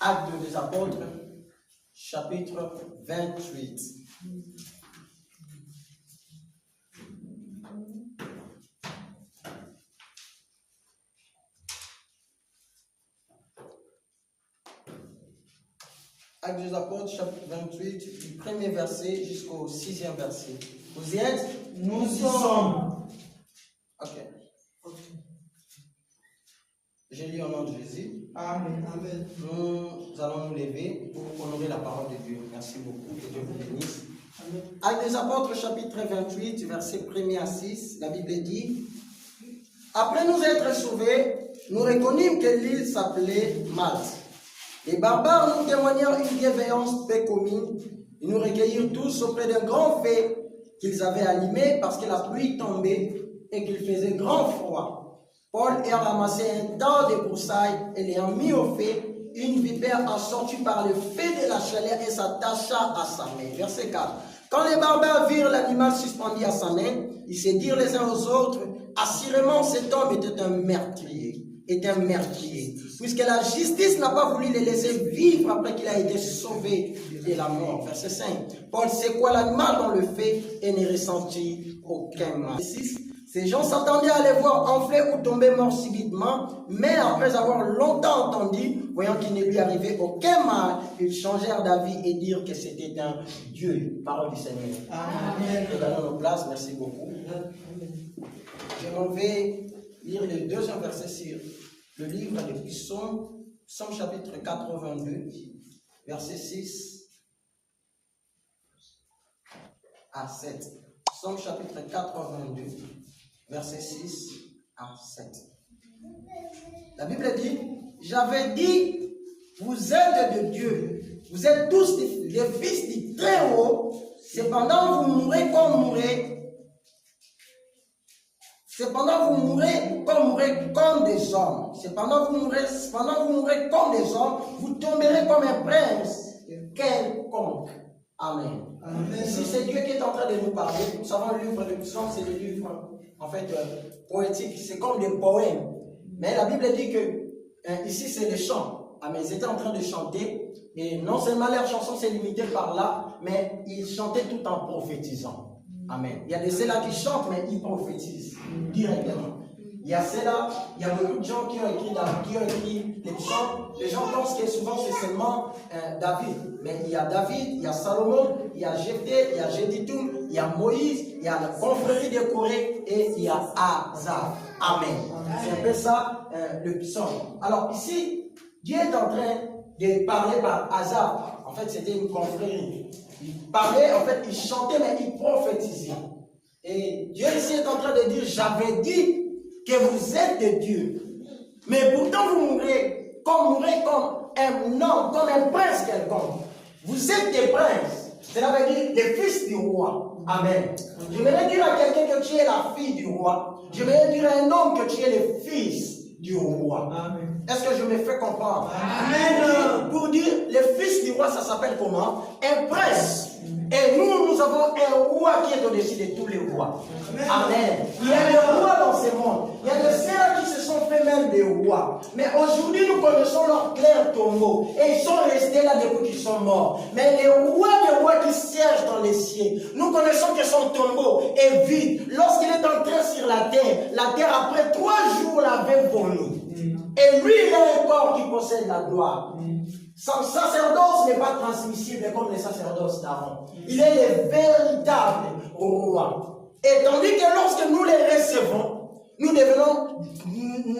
Actes des Apôtres, chapitre 28. Actes des Apôtres, chapitre 28, du premier verset jusqu'au 6e verset. Vous y êtes? Nous sommes. Ok. Je lis au nom de Jésus. Amen. Amen. Nous allons nous lever pour honorer la parole de Dieu. Merci beaucoup. Que Dieu vous bénisse. Amen. Actes des Apôtres, chapitre 28, verset 1er à 6, la Bible dit: Après nous être sauvés, nous reconnûmes que l'île s'appelait Malte. Les barbares nous témoignèrent une bienveillance peu commune. Ils nous recueillirent tous auprès d'un grand feu qu'ils avaient allumé parce que la pluie tombait et qu'il faisait grand froid. Paul ayant ramassé un tas de broussailles et l'ayant mis au feu, une vipère en sortit par le feu de la chaleur et s'attacha à sa main. Verset 4. Quand les barbares virent l'animal suspendu à sa main, ils se dirent les uns aux autres: Assurément, cet homme était un meurtrier. Puisque la justice n'a pas voulu le laisser vivre après qu'il a été sauvé de la mort. Verset 5. Paul secoua l'animal dans le feu et ne ressentit aucun mal. 6. Ces gens s'attendaient à les voir enfler ou tomber morts subitement, mais après avoir longtemps entendu, voyant qu'il ne lui arrivait aucun mal, ils changèrent d'avis et dirent que c'était un Dieu. Parole du Seigneur. Amen. Nous allons nos places, merci beaucoup. Je m'en vais lire le deuxième verset sur le livre des Psaumes, Psaume chapitre 82, verset 6 à 7. Psaume chapitre 82, verset 6 à 7. La Bible dit: J'avais dit, vous êtes de Dieu, vous êtes tous les fils du Très-Haut, cependant vous mourrez comme mourrez. Cependant, vous mourrez comme des hommes. Cependant, vous mourrez comme des hommes, vous tomberez comme un prince quelconque. Amen. Amen. Ici, c'est Dieu qui est en train de nous parler. Nous savons, le livre de Psaume, c'est le livre, en fait, poétique. C'est comme des poèmes. Mais la Bible dit que, ici, c'est les chants. Amen. Ils étaient en train de chanter. Et non seulement leur chanson s'est limitée par là, mais ils chantaient tout en prophétisant. Amen. Il y a de ceux-là qui chantent, mais ils prophétisent directement. Il y a ceux-là, il y a beaucoup de gens qui ont écrit les psaumes. Les gens pensent que souvent c'est seulement David. Mais il y a David, il y a Salomon, il y a Jephthé, il y a Jéditum, il y a Moïse, il y a la confrérie de Corée et il y a Asaph. Amen. C'est un peu ça le psaume. Alors ici, Dieu est en train de parler par Asaph. En fait, c'était une confrérie. Il parlait, en fait, il chantait, mais il prophétisait. Et Dieu ici est en train de dire: J'avais dit que vous êtes de Dieu. Mais pourtant, vous mourrez comme un homme, comme un prince quelconque. Vous êtes des princes. Cela veut dire des fils du roi. Amen. Je voudrais dire à quelqu'un que tu es la fille du roi. Je voudrais dire à un homme que tu es le fils du roi. Amen. Est-ce que je me fais comprendre? Amen. Pour dire, le fils du roi, ça s'appelle comment? Un prince. Et nous avons un roi qui est au-dessus de tous les rois. Amen. Il y a des rois dans ce monde. Il y a des sœurs qui se sont fait même des rois. Mais aujourd'hui, nous connaissons leur clair tombeau. Et ils sont restés là depuis qu'ils sont morts. Mais les rois qui siègent dans les cieux, nous connaissons que son tombeau est vide. Lorsqu'il est entré sur la terre après 3 jours l'avait vomi. Et lui, il a un corps qui possède la gloire. Son sacerdoce n'est pas transmissible comme les sacerdoces d'Aaron. Il est le véritable roi. Et tandis que lorsque nous les recevons, nous devenons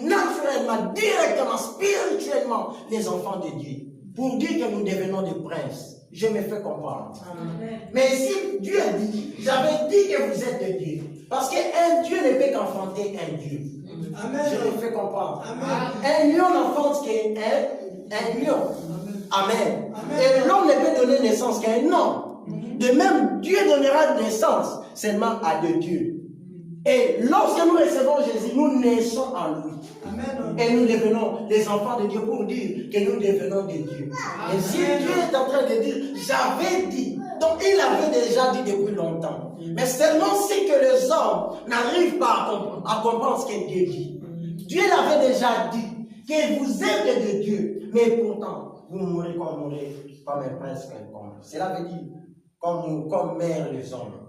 naturellement, directement, spirituellement les enfants de Dieu. Pour dire que nous devenons des princes. Je me fais comprendre. Amen. Mais si Dieu a dit, j'avais dit que vous êtes de Dieu. Parce qu'un Dieu ne peut qu'enfanter un Dieu. Amen. Je me fais comprendre. Amen. Un lion n'enfante qu'un lion. Amen. Amen. Et l'homme ne peut donner naissance qu'à un homme. De même, Dieu donnera naissance seulement à deux dieux. Et lorsque nous recevons Jésus, nous naissons en lui. Amen. Et nous devenons les enfants de Dieu pour dire que nous devenons des dieux. Et si Dieu est en train de dire, j'avais dit, donc il avait déjà dit depuis longtemps. Mais seulement si que les hommes n'arrivent pas à comprendre ce que Dieu dit. Dieu l'avait déjà dit, que vous êtes de Dieu. Mais pourtant, vous mourrez comme un prince quelconque. Cela veut dire, comme meurent les hommes.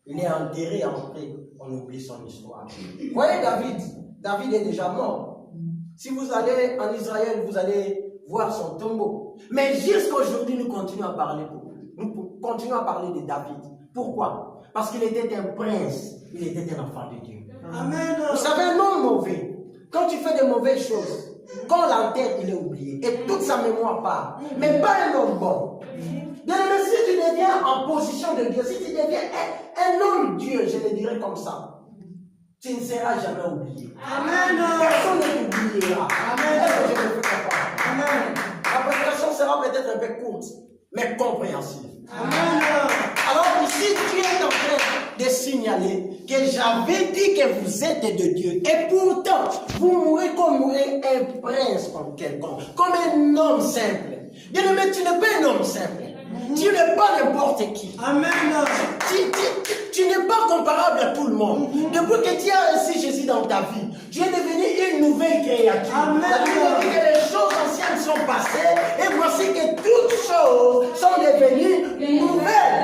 Il est enterré, après, on oublie son histoire. Vous voyez, David est déjà mort. Si vous allez en Israël, vous allez voir son tombeau. Mais jusqu'à aujourd'hui, nous continuons à parler de David. Pourquoi? Parce qu'il était un prince, il était un enfant de Dieu. Amen. Vous savez, un homme mauvais, quand tu fais de mauvaises choses, quand l'enterre, il est oublié et toute sa mémoire part. Mais pas un homme bon. Bien aimé, si tu deviens en position de Dieu, si tu deviens un homme Dieu, je le dirais comme ça, tu ne seras jamais oublié. Amen. Personne ne t'oubliera. Amen. Est-ce que je me fais comprendre? Amen. La prédication sera peut-être un peu courte, mais compréhensive. Amen. Alors ici, tu es en train de signaler que j'avais dit que vous êtes de Dieu. Et pourtant, vous mourrez comme mourrait un prince comme quelqu'un, comme un homme simple. Bien aimé, tu n'es pas un homme simple. Tu n'es pas n'importe qui. Amen. Tu n'es pas comparable à tout le monde. Depuis que tu as reçu Jésus dans ta vie, tu es devenu une nouvelle créature. Amen. La Bible dit que les choses anciennes sont passées et voici que toutes choses sont devenues nouvelles.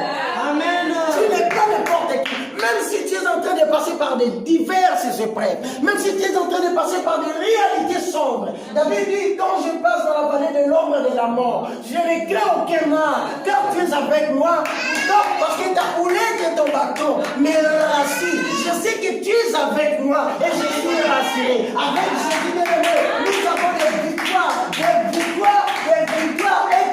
Amen. Tu n'es pas n'importe qui. Même si tu es en train de passer par des diverses épreuves, même si tu es en train de passer par des réalités sombres, David dit, quand je passe dans la vallée de l'ombre de la mort, je ne crains aucun mal, car tu es avec moi. Non, parce que ta houlette et ton bâton me rassurent. Je sais que tu es avec moi et je suis rassuré. Avec Jésus bien-aimé, nous avons des victoires et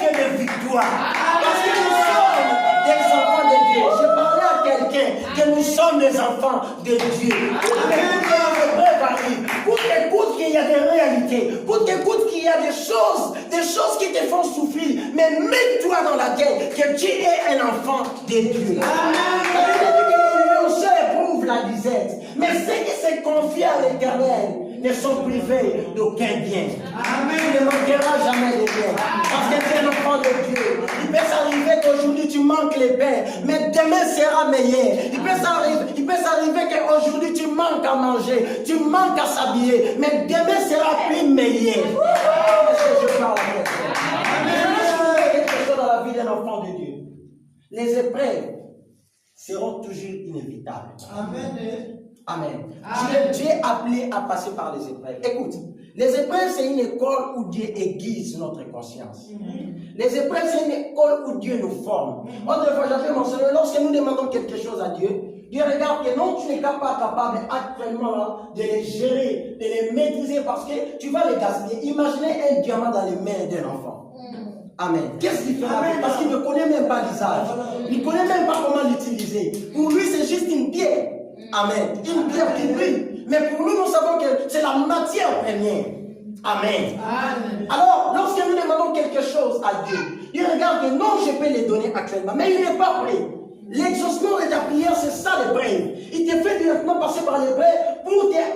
que des victoires. Parce que nous sommes des enfants de Dieu. Je parlais à quelqu'un que nous sommes des enfants de Dieu. Pour qu'écoute qu'il y a des réalités, pour qu'écoute qu'il y a des choses qui te font souffrir, mais mets-toi dans la tête que tu es un enfant de Dieu. Amen. Seul éprouve la disette, mais ceux qui se confient à l'Éternel ne sont privés d'aucun bien. Amen. Tu ne manqueras jamais de bien. Parce que tu es un enfant de Dieu. Il peut s'arriver qu'aujourd'hui tu manques les pains, mais demain sera meilleur. Il peut s'arriver qu'aujourd'hui tu manques à manger, tu manques à s'habiller, mais demain sera plus meilleur. Est-ce que je parle à quelqu'un? Amen. Quelque chose dans la vie d'un enfant de Dieu. Les épreuves seront toujours inévitables. Amen. Amen. Tu es appelé à passer par les épreuves. Écoute, les épreuves, c'est une école où Dieu aiguise notre conscience. Les épreuves, c'est une école où Dieu nous forme. Autrefois, j'avais mentionné, lorsque nous demandons quelque chose à Dieu, Dieu regarde que non, tu n'es pas capable actuellement de les gérer, de les maîtriser parce que tu vas les gaspiller. Imaginez un diamant dans les mains d'un enfant. Amen. Qu'est-ce qu'il fait? Parce qu'il ne connaît même pas l'usage. Il ne connaît même pas comment l'utiliser. Pour lui, c'est juste une pierre. Amen. Une pierre qui brille. Mais pour nous, nous savons que c'est la matière première. Amen. Amen. Alors, lorsque nous demandons quelque chose à Dieu, il regarde que non, je peux les donner actuellement, mais il n'est pas prêt. L'exaucement de ta prière, c'est ça l'épreuve. Il te fait directement passer par l'épreuve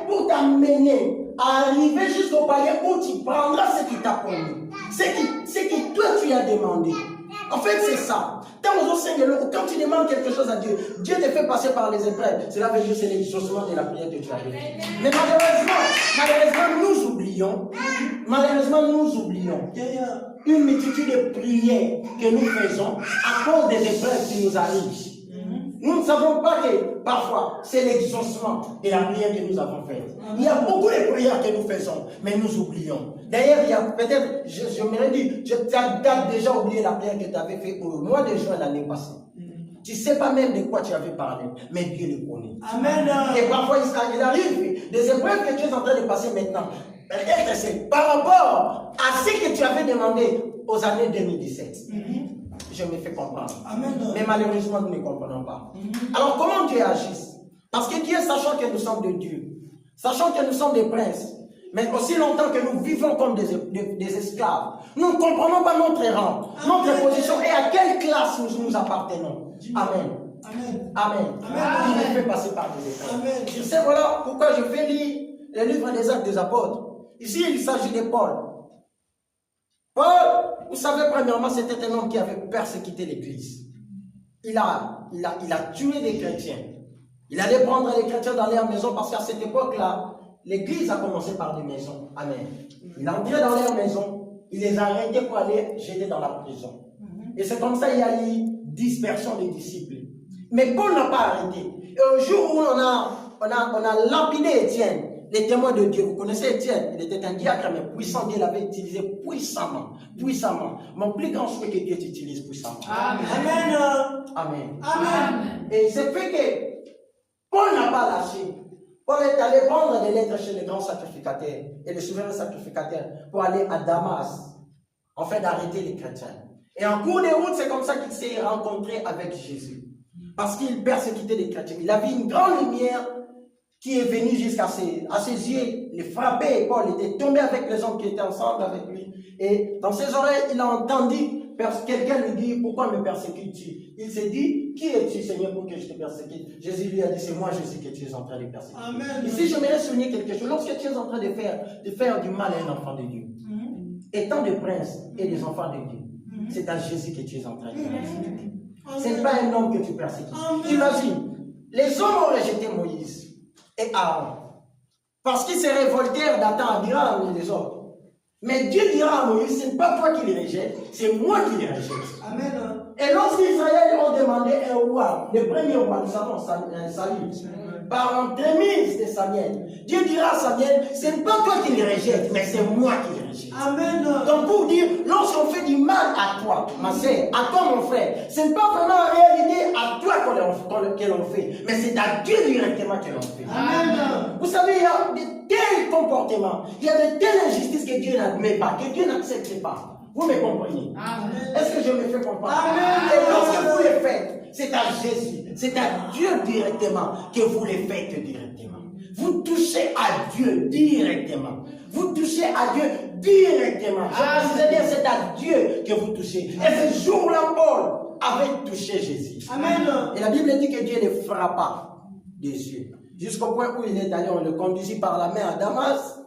pour t'amener à arriver jusqu'au palier où tu prendras ce qui t'a promis. Ce que toi tu as demandé. En fait, c'est ça. Quand tu demandes quelque chose à Dieu, Dieu te fait passer par les épreuves. Cela veut dire que c'est l'exaucement de la prière que tu as fait. Mais malheureusement, nous oublions une multitude de prières que nous faisons à cause des épreuves qui nous arrivent. Nous ne savons pas que parfois c'est l'exaucement de la prière que nous avons faite. Il y a beaucoup de prières que nous faisons, mais nous oublions. D'ailleurs, il y a peut-être, je me dis, tu as déjà oublié la prière que tu avais faite au mois de juin l'année passée. Tu ne sais pas même de quoi tu avais parlé, mais Dieu le connaît. Amen. Et parfois, il arrive des épreuves que tu es en train de passer maintenant. Peut-être c'est par rapport à ce que tu avais demandé aux années 2017. Je me fais comprendre. Amen. Mais malheureusement, nous ne comprenons pas. Alors, comment Dieu agit? Parce que Dieu, sachant que nous sommes de Dieu, sachant que nous sommes des princes, mais aussi longtemps que nous vivons comme des esclaves, nous ne comprenons pas notre rang, notre position et à quelle classe nous appartenons. Amen. Amen. Amen. Il nous fait passer par des épreuves. Amen. Je sais, voilà pourquoi je vais lire le livre des Actes des Apôtres. Ici, il s'agit de Paul. Paul, vous savez, premièrement, c'était un homme qui avait persécuté l'Église. Il a tué des chrétiens. Il allait prendre les chrétiens dans leur maison parce qu'à cette époque-là, l'Église a commencé par des maisons. Amen. Il entrait dans leur maison, il les a arrêtés pour aller jeter dans la prison. Et c'est comme ça qu'il y a eu dispersion des disciples. Mais Paul n'a pas arrêté. Et au jour où on a lapidé Étienne, les témoins de Dieu, vous connaissez Étienne, il était un diacre, mais puissant, Dieu l'avait utilisé puissamment. Mon plus grand souhait que Dieu t'utilise puissamment. Amen. Amen. Amen. Et c'est fait que Paul n'a pas lâché. Paul est allé prendre des lettres chez les grands sacrificateurs et les souverains sacrificateurs pour aller à Damas, en fait d'arrêter les chrétiens. Et en cours de route, c'est comme ça qu'il s'est rencontré avec Jésus. Parce qu'il persécutait les chrétiens. Il a vu une grande lumière qui est venue jusqu'à ses yeux, les frapper. Paul était tombé avec les hommes qui étaient ensemble avec lui. Et dans ses oreilles, il a entendu quelqu'un lui dire, pourquoi me persécutes-tu? Il s'est dit, qui es-tu, Seigneur, pour que je te persécute? Jésus lui a dit, c'est moi, Jésus, que tu es en train de persécuter. Amen. Ici, j'aimerais souligner quelque chose. Lorsque tu es en train de faire du mal à un enfant de Dieu, étant des princes et des enfants de Dieu, c'est à Jésus que tu es en train de persécuter. Ce n'est pas un homme que tu persécutes. Imagine, les hommes ont rejeté Moïse et Aaron parce qu'ils se révoltèrent d'Adam, Abiram et les autres. Mais Dieu dira à Moïse, ce n'est pas toi qui les rejettes, c'est moi qui les rejette. Amen. Et lorsqu'Israël ont demandé un roi, le premier roi, nous savons Samuel, par l'entremise de Samuel, Dieu dira à Samuel, ce n'est pas toi qui les rejettes, mais c'est moi qui les rejette. Amen. Donc pour dire, lorsqu'on fait du mal à toi, ma sœur, à toi mon frère, ce n'est pas vraiment en réalité à toi que l'on fait, mais c'est à Dieu directement que l'on fait. Amen. Vous savez, il y a de tels comportements, il y a de telles injustices que Dieu n'admet pas, que Dieu n'accepte pas. Vous me comprenez? Amen. Est-ce que je me fais comprendre? Amen. Et lorsque vous les faites, c'est à Jésus, c'est à Dieu directement que vous les faites directement. Vous touchez à Dieu directement. Vous touchez à Dieu directement. Je précise bien, c'est à Dieu que vous touchez. Et ce jour-là, Paul avait touché Jésus. Amen. Et la Bible dit que Dieu le frappa des yeux. Jusqu'au point où il est allé, on le conduisit par la main à Damas.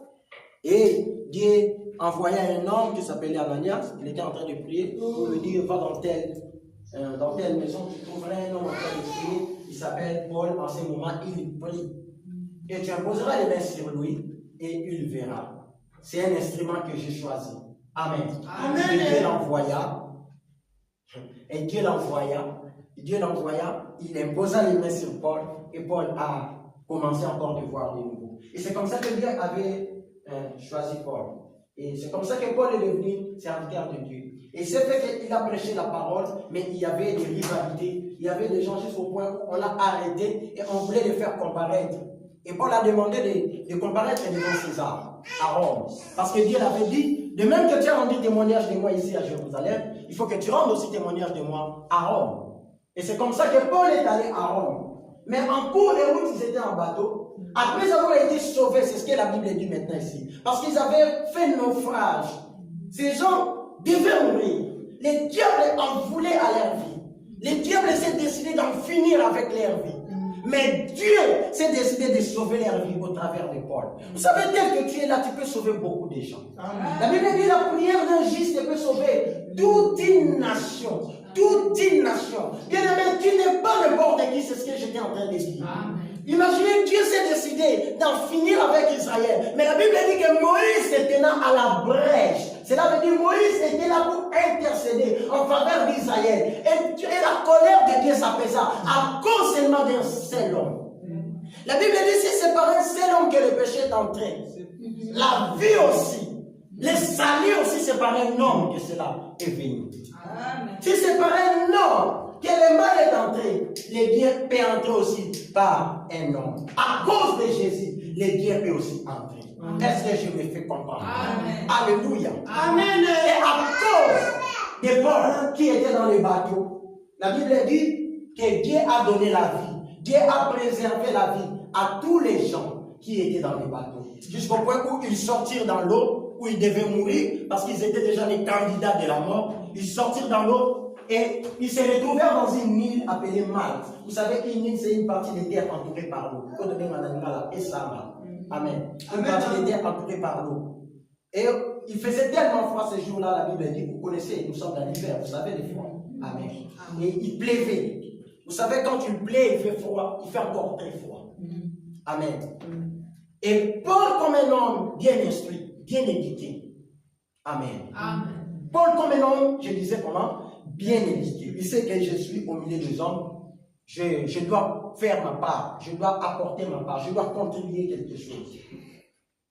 Et Dieu envoya un homme qui s'appelait Ananias. Il était en train de prier pour lui dire, va dans telle maison, tu trouveras un homme en train de prier. Il s'appelle Paul. En ce moment, il prie. Et tu imposeras les mains sur lui et il verra. C'est un instrument que j'ai choisi. Amen. Amen. Et Dieu l'envoya. Et Dieu l'envoya. Il imposa les mains sur Paul. Et Paul a commencé encore de voir de nouveau. Et c'est comme ça que Dieu avait choisi Paul. Et c'est comme ça que Paul est devenu serviteur de Dieu. Et c'est fait qu'il a prêché la parole, mais il y avait des rivalités. Il y avait des gens jusqu'au point où on l'a arrêté et on voulait le faire comparaître. Et Paul a demandé de comparaître devant César, à Rome. Parce que Dieu l'avait dit, de même que tu as rendu témoignage de moi ici à Jérusalem, il faut que tu rendes aussi témoignage de moi à Rome. Et c'est comme ça que Paul est allé à Rome. Mais en cours de route, ils étaient en bateau. Après avoir été sauvés, c'est ce que la Bible dit maintenant ici. Parce qu'ils avaient fait naufrage. Ces gens devaient mourir. Les diables en voulaient à leur vie. Les diables s'est décidé d'en finir avec leur vie. Mais Dieu s'est décidé de sauver leur vie au travers de Paul. Vous savez, tel que tu es là, tu peux sauver beaucoup de gens. La Bible dit la prière d'un juste peut sauver toute une nation. Toute une nation. Bien aimé, tu n'es pas n'importe qui, c'est ce que j'étais en train de dire. Imaginez, Dieu s'est décidé d'en finir avec Israël. Mais la Bible dit que Moïse était là à la brèche. Cela veut dire que Moïse était là pour intercéder en faveur d'Israël. Et la colère de Dieu s'apaisa à cause seulement d'un seul homme. La Bible dit que c'est par un seul homme que le péché est entré. La vie aussi. Le salut aussi, c'est par un homme que cela est venu. Si c'est par un homme que le mal est entré, le bien peut entrer aussi par un homme. À cause de Jésus, le bien peut aussi entrer. Est-ce que je me fais comprendre? Amen. Alléluia. Amen. Et à cause des Paul qui étaient dans le bateau, la Bible dit que Dieu a donné la vie. Dieu a préservé la vie à tous les gens qui étaient dans le bateau. Jusqu'au point où ils sortirent dans l'eau, où ils devaient mourir, parce qu'ils étaient déjà les candidats de la mort. Ils sortirent dans l'eau et ils se retrouvèrent dans une île appelée Malte. Vous savez qu'une île, c'est une partie de terre entourée par l'eau. Amen. Une partie de terre entourée par l'eau. Et il faisait tellement froid ce jour-là, la Bible dit, vous connaissez, nous sommes dans l'hiver, vous savez les froids. Amen. Et il pleuvait. Vous savez, quand il pleut, il fait froid, il fait encore très froid. Amen. Et Paul, comme un homme bien instruit, bien éduqué, Amen. Amen. Paul, comme un homme, je disais comment? Bien éduqué. Il sait que je suis au milieu des hommes. Je dois faire ma part. Je dois apporter ma part. Je dois contribuer quelque chose.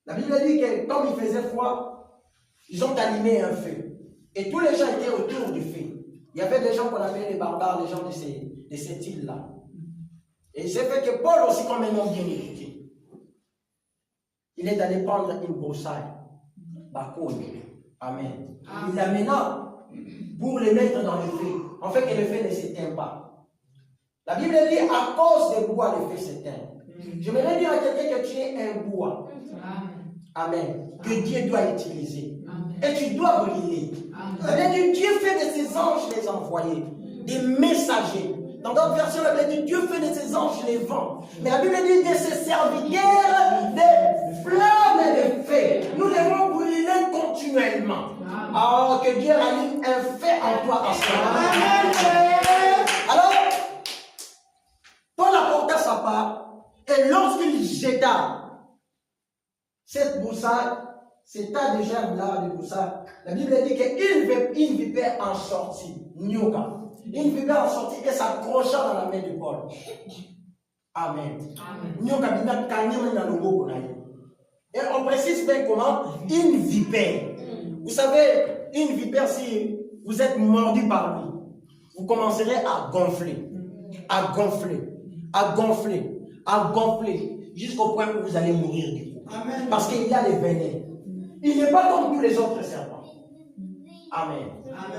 La Bible dit que comme il faisait froid, ils ont allumé un feu. Et tous les gens étaient autour du feu. Il y avait des gens qu'on appelait les barbares, les gens de cette île-là. Et c'est fait que Paul aussi, comme un homme bien éduqué, il est allé prendre une broussaille. Amen. Il l'amena pour les mettre dans le feu. En fait, que le feu ne s'éteint pas. La Bible dit, à cause des bois, le feu s'éteint. Je voudrais dire à quelqu'un que tu es un bois. Amen. Que Dieu doit utiliser. Et tu dois briller. Amen. Dieu fait de ses anges les envoyés, des messagers. Dans d'autres versions, la Bible dit Dieu fait de ses anges les vents. Mais la Bible dit de ses serviteurs des flammes et des feux. Nous devons brûler continuellement. Alors que Dieu rallume un feu en toi à ce moment. Alors, Paul apporta sa part. Et lorsqu'il jeta cette broussaille, cet tas de gerbes-là, de broussaille, la Bible dit qu'une vipère en sortit. Nyoka. Une vipère en sortit et s'accrocha dans la main de Paul. Amen. Et on précise bien comment? Une vipère. Vous savez, une vipère, si vous êtes mordu par lui, vous commencerez à gonfler, à gonfler, à gonfler, à gonfler, jusqu'au point où vous allez mourir du coup. Amen. Parce qu'il y a les venins. Il n'est pas comme tous les autres serpents. Amen.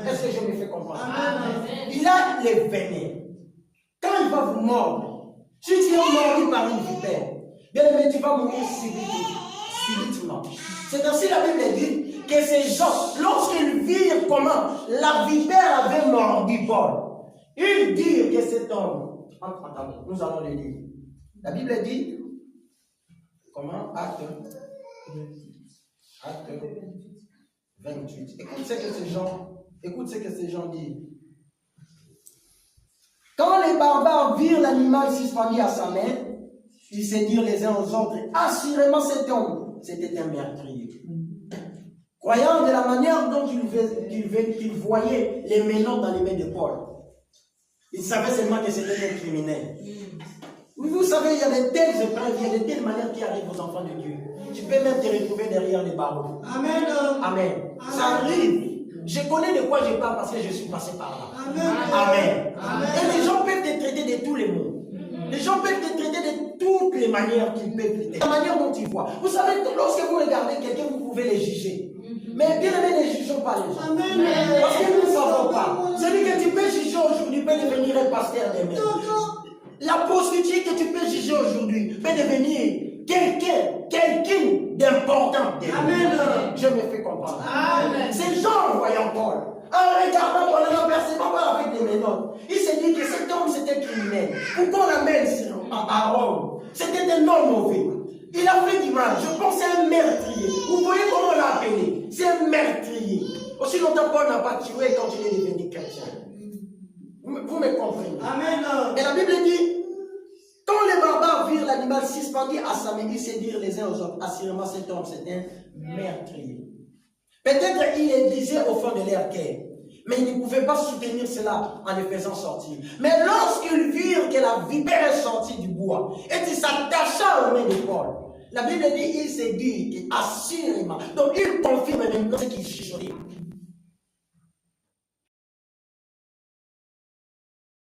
Est-ce que je me fais comprendre? Amen. Il a les venins. Quand il va vous mordre, si tu es mordu par une vipère, bien aimé, tu vas mourir subitement. C'est ainsi la Bible dit que ces gens, lorsqu'ils virent comment la vipère avait mordu Paul, ils dirent que cet homme, attendez, nous allons le lire. La Bible dit, comment? Acte 28. Écoute ce que ces gens disent. Quand les barbares virent l'animal suspendu à sa main, ils se dirent les uns aux autres, assurément cet homme, c'était un meurtrier. Croyant de la manière dont il voyait les menottes dans les mains de Paul, il savait seulement que c'était un criminel. Vous savez, il y a de telles épreuves, il y a de telles manières qui arrivent aux enfants de Dieu. Tu peux même te retrouver derrière les barreaux. Amen. Amen. Ça arrive. Je connais de quoi je parle parce que je suis passé par là. Amen. Amen. Et les gens peuvent te traiter de tous les mots. Les gens peuvent te traiter de toutes les manières qu'ils peuvent traiter. La manière dont ils voient. Vous savez, lorsque vous regardez quelqu'un, vous pouvez les juger. Mais bien aimé, ne jugeons pas les gens. Amen. Parce que nous ne savons pas. Celui que tu peux juger aujourd'hui peut devenir un pasteur demain. La prostituée que tu peux juger aujourd'hui peut devenir quelqu'un d'important. Amen. Je me fais comprendre. Amen. Ces gens voyant Paul, en regardant Paul, en percevant Paul avec des menottes, il s'est dit que cet homme c'était criminel. Pourquoi on l'amène à Rome? C'était un homme mauvais. Il a fait du mal. Je pense que c'est un meurtrier. Vous voyez comment on l'a appelé? C'est un meurtrier. Aussi longtemps Paul n'a pas tué quand il est devenu chrétien. Vous me comprenez? Amen. Et la Bible dit, quand les barbares virent l'animal suspendu à sa main, ils se dirent les uns aux autres, assurément cet homme c'est un meurtrier. Peut-être il le disait au fond de leur cœur, mais ils ne pouvaient pas soutenir cela en le faisant sortir. Mais lorsqu'ils virent que la vipère est sortie du bois et qu'il s'attacha aux mains de Paul, la Bible dit, il s'est dit assurément. Donc il